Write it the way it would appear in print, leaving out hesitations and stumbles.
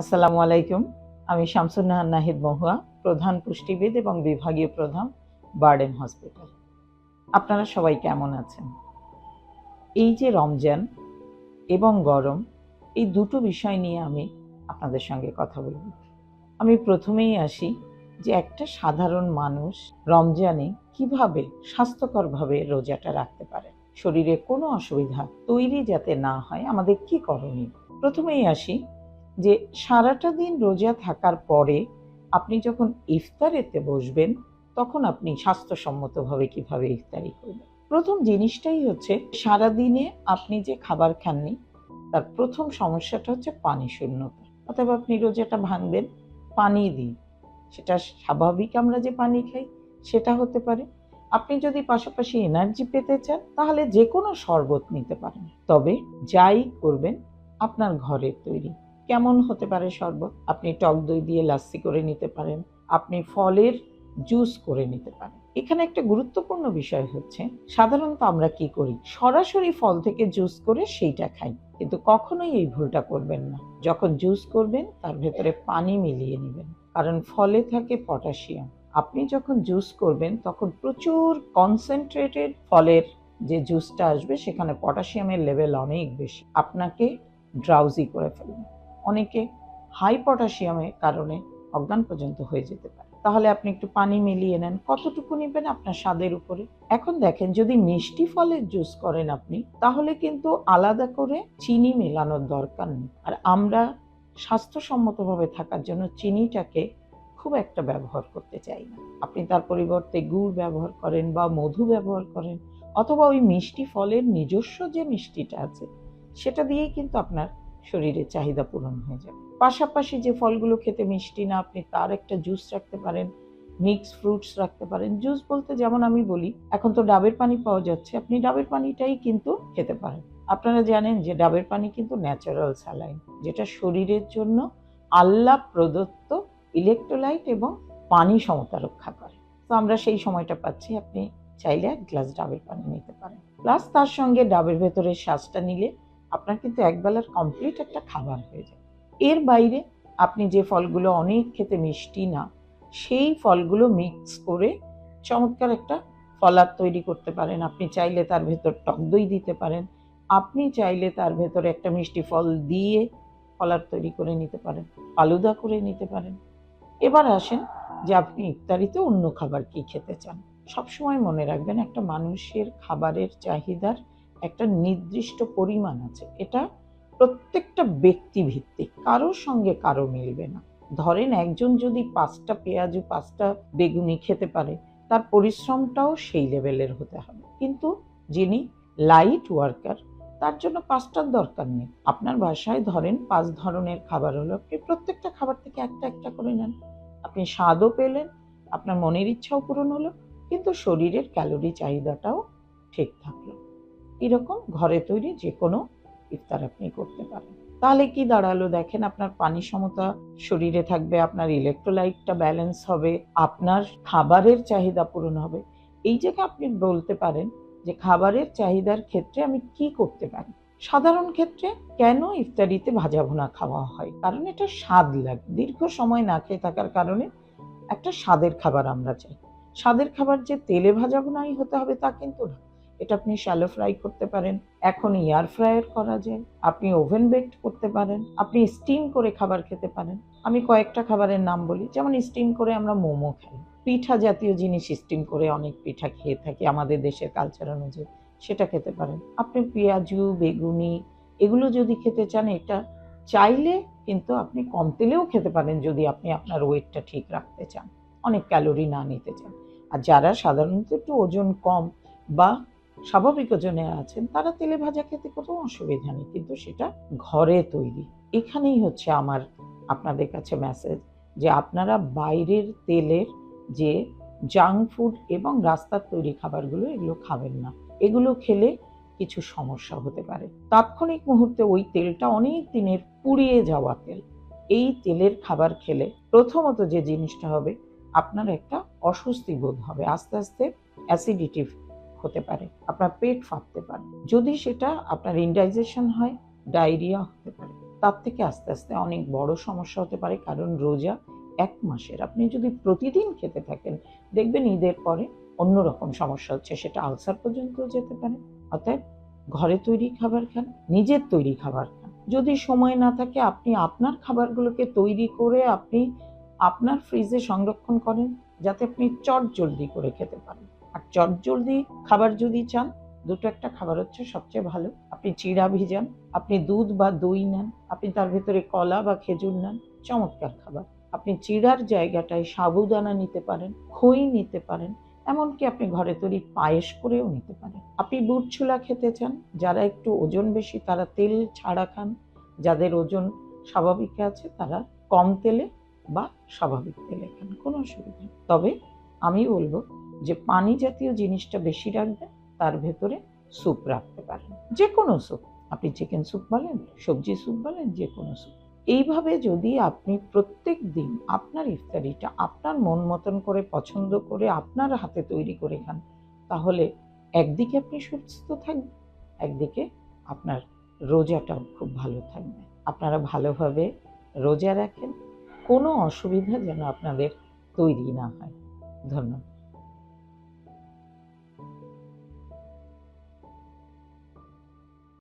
আসসালামু আলাইকুম। আমি শামসুন নাহার নাহিদ মহুয়া, প্রধান পুষ্টিবিদ এবং বিভাগীয় প্রধান, বার্ডেন হসপিটাল। আপনারা সবাই কেমন আছেন? এই যে রমজান এবং গরম, এই দুটো বিষয় নিয়ে আমি আপনাদের সঙ্গে কথা বলব। আমি প্রথমেই আসি যে একটা সাধারণ মানুষ রমজানে কিভাবে স্বাস্থ্যকরভাবে রোজাটা রাখতে পারে, শরীরে কোনো অসুবিধা তৈরি যাতে না হয়, আমাদের কি করণীয়। প্রথমেই আসি যে সারাটা দিন রোজা থাকার পরে আপনি যখন ইফতারেতে বসবেন, তখন আপনি স্বাস্থ্যসম্মতভাবে কিভাবে ইফতারি করবেন। প্রথম জিনিসটাই হচ্ছে, সারাদিনে আপনি যে খাবার খাননি তার প্রথম সমস্যাটা হচ্ছে পানি শূন্যতা। অথবা আপনি রোজাটা ভাঙবেন পানি দিয়ে, সেটা স্বাভাবিক আমরা যে পানি খাই সেটা হতে পারে। আপনি যদি পাশাপাশি এনার্জি পেতে চান তাহলে যে কোনো শরবত নিতে পারেন, তবে যাই করবেন আপনার ঘরের তৈরি। কেমন হতে পারে শরবত? আপনি টক দই দিয়ে লাস্সি করে নিতে পারেন, আপনি ফলের জুস করে নিতে পারেন। এখানে একটা গুরুত্বপূর্ণ বিষয় হচ্ছে, সাধারণত আমরা কি করি, সরাসরি ফল থেকে জুস করে সেইটা খাই, কিন্তু কখনোই এই ভুলটা করবেন না। যখন জুস করবেন তার ভেতরে পানি মিলিয়ে নেবেন, কারণ ফলে থাকে পটাশিয়াম। আপনি যখন জুস করবেন তখন প্রচুর কনসেন্ট্রেটেড ফলের যে জুসটা আসবে সেখানে পটাশিয়ামের লেভেল অনেক বেশি, আপনাকে ড্রাউজি করে ফেলবে। অনেকে হাই পটাশিয়ামের কারণে অজ্ঞান পর্যন্ত হয়ে যেতে পারে। তাহলে আপনি একটু পানি মিলিয়ে নেন, কতটুকু নেবেন আপনার স্বাদের উপরে। এখন দেখেন, যদি মিষ্টি ফলের জুস করেন আপনি, তাহলে কিন্তু আলাদা করে চিনি মেলানোর দরকার নেই। আর আমরা স্বাস্থ্যসম্মতভাবে থাকার জন্য চিনিটাকে খুব একটা ব্যবহার করতে চাই না। আপনি তার পরিবর্তে গুড় ব্যবহার করেন বা মধু ব্যবহার করেন, অথবা ওই মিষ্টি ফলের নিজস্ব যে মিষ্টিটা আছে সেটা দিয়েই কিন্তু আপনার শরীরের চাহিদা পূরণ হয়ে যাবে। পাশাপাশি যে ফলগুলো খেতে মিষ্টি না, আপনি তার একটা জুস রাখতে পারেন, মিক্স ফ্রুটস রাখতে পারেন। জুস বলতে যেমন আমি বলি, এখন তো ডাবের পানি পাওয়া যাচ্ছে, আপনি ডাবের পানিটাই কিন্তু খেতে পারেন। আপনারা জানেন যে ডাবের পানি কিন্তু ন্যাচারাল স্যালাইন, যেটা শরীরের জন্য আল্লাহ প্রদত্ত ইলেকট্রোলাইট এবং পানি সমতা রক্ষা করে। তো আমরা সেই সময়টা পাচ্ছি, আপনি চাইলে এক গ্লাস ডাবের পানি নিতে পারেন, প্লাস তার সঙ্গে ডাবের ভেতরের শ্বাসটা নিলে আপনার কিন্তু একবেলার কমপ্লিট একটা খাবার হয়ে যায়। এর বাইরে আপনি যে ফলগুলো অনেক খেতে মিষ্টি না, সেই ফলগুলো মিক্স করে চমৎকার একটা ফলার তৈরি করতে পারেন। আপনি চাইলে তার ভেতর টক দই দিতে পারেন, আপনি চাইলে তার ভেতরে একটা মিষ্টি ফল দিয়ে ফলার তৈরি করে নিতে পারেন, ফালুদা করে নিতে পারেন। এবার আসেন যে আপনি ইফতারিতে অন্য খাবার কি খেতে চান। সবসময় মনে রাখবেন, একটা মানুষের খাবারের চাহিদার একটা নির্দিষ্ট পরিমাণ আছে, এটা প্রত্যেকটা ব্যক্তি ভিত্তিক, কারোর সঙ্গে কারো মিলবে না। ধরেন একজন যদি 5টা পেঁয়াজু 5টা বেগুনি খেতে পারে, তার পরিশ্রমটাও সেই লেভেলের হতে হবে। কিন্তু যিনি লাইট ওয়ার্কার, তার জন্য 5টার দরকার নেই। আপনার বাসায় ধরেন 5 ধরনের খাবার হলো, আপনি প্রত্যেকটা খাবার থেকে একটা একটা করে নেন, আপনি স্বাদও পেলেন, আপনার মনের ইচ্ছাও পূরণ হলো, কিন্তু শরীরের ক্যালোরি চাহিদাটাও ঠিক থাকলো। এরকম ঘরে তৈরি যে কোনো ইফতার আপনি করতে পারেন। তাহলে কি দাঁড়ালো দেখেন, আপনার পানি সমতা শরীরে থাকবে, আপনার ইলেকট্রোলাইটটা ব্যালেন্স হবে, আপনার খাবারের চাহিদা পূরণ হবে। এই জায়গায় আপনি বলতে পারেন যে খাবারের চাহিদার ক্ষেত্রে আমি কি করতে পারি। সাধারণ ক্ষেত্রে কেন ইফতারিতে ভাজা ভুনা খাওয়া হয়? কারণ এটা স্বাদ লাগে, দীর্ঘ সময় না খেয়ে থাকার কারণে একটা স্বাদের খাবার আমরা চাই। স্বাদের খাবার যে তেলে ভাজা ভুনাই হতে হবে তা কিন্তু না। এটা আপনি শ্যালো ফ্রাই করতে পারেন, এখন এয়ার ফ্রায়ার করা যায়, আপনি ওভেন বেকড করতে পারেন, আপনি স্টিম করে খাবার খেতে পারেন। আমি কয়েকটা খাবারের নাম বলি, যেমন স্টিম করে আমরা মোমো খাই, পিঠা জাতীয় জিনিস স্টিম করে অনেক পিঠা খেয়ে থাকি আমাদের দেশের কালচার অনুযায়ী, সেটা খেতে পারেন। আপনি পেঁয়াজু বেগুনি এগুলো যদি খেতে চান, এটা চাইলে কিন্তু আপনি কম তেলেও খেতে পারেন, যদি আপনি আপনার ওয়েটটা ঠিক রাখতে চান, অনেক ক্যালোরি না নিতে চান। আর যারা সাধারণত একটু ওজন কম বা স্বাভাবিক ওজনে আছেন, তারা তেলে ভাজা খেতে কোনো অসুবিধা নেই, কিন্তু সেটা ঘরে তৈরি। এখানেই হচ্ছে আমার আপনাদের কাছে মেসেজ, যে আপনারা বাইরের তেলের যে জাঙ্ক ফুড এবং রাস্তার তৈরি খাবারগুলো, এগুলো খাবেন না। এগুলো খেলে কিছু সমস্যা হতে পারে। তাৎক্ষণিক মুহূর্তে ওই তেলটা অনেক দিনের পুড়িয়ে যাওয়া তেল। এই তেলের খাবার খেলে প্রথমত যে জিনিসটা হবে, আপনার একটা অস্বস্তি বোধ হবে, আস্তে আস্তে অ্যাসিডিটি হতে পারে, আপনার পেট ফাঁপতে পারে, যদি সেটা আপনার ইনডাইজেশন হয় ডায়রিয়া হতে পারে। তার থেকে আস্তে আস্তে অনেক বড় সমস্যা হতে পারে, কারণ রোজা 1 মাসের। আপনি যদি প্রতিদিন খেতে থাকেন, দেখবেন ঈদের পরে অন্যরকম সমস্যা হচ্ছে, সেটা আলসার পর্যন্ত যেতে পারে। অতএব ঘরে তৈরি খাবার খান, নিজের তৈরি খাবার খান। যদি সময় না থাকে, আপনি আপনার খাবারগুলোকে তৈরি করে আপনি আপনার ফ্রিজে সংরক্ষণ করেন, যাতে আপনি চটজলদি করে খেতে পারেন। আর চটজলদি খাবার যদি চান, দুটো একটা খাবার হচ্ছে সবচেয়ে ভালো। আপনি চিড়া ভিজান, আপনি দুধ বা দই নেন, আপনি তার ভেতরে কলা বা খেজুর নেন, চমৎকার খাবার। আপনি চিড়ার জায়গাটায় সাবুদানা নিতে পারেন, খই নিতে পারেন, এমনকি আপনি ঘরে তৈরি পায়েস করেও নিতে পারেন। আপনি বুট ছোলা খেতে চান, যারা একটু ওজন বেশি তারা তেল ছাড়া খান, যাদের ওজন স্বাভাবিক আছে তারা কম তেলে বা স্বাভাবিক তেলে খান, কোনো অসুবিধা নেই। তবে আমি বলবো যে পানি জাতীয় জিনিসটা বেশি রাখবেন, তার ভেতরে স্যুপ রাখতে পারেন, যে কোনো স্যুপ। আপনি চিকেন স্যুপ বলেন, সবজি স্যুপ বলেন, যে কোনো স্যুপ। এইভাবে যদি আপনি প্রত্যেক দিন আপনার ইফতারিটা আপনার মন মতন করে পছন্দ করে আপনার হাতে তৈরি করে খান, তাহলে একদিকে আপনি সুস্থ থাকবেন, একদিকে আপনার রোজাটাও খুব ভালো থাকবে। আপনারা ভালোভাবে রোজা রাখেন, কোনো অসুবিধা যেন আপনাদের তৈরি না হয়। ধন্যবাদ।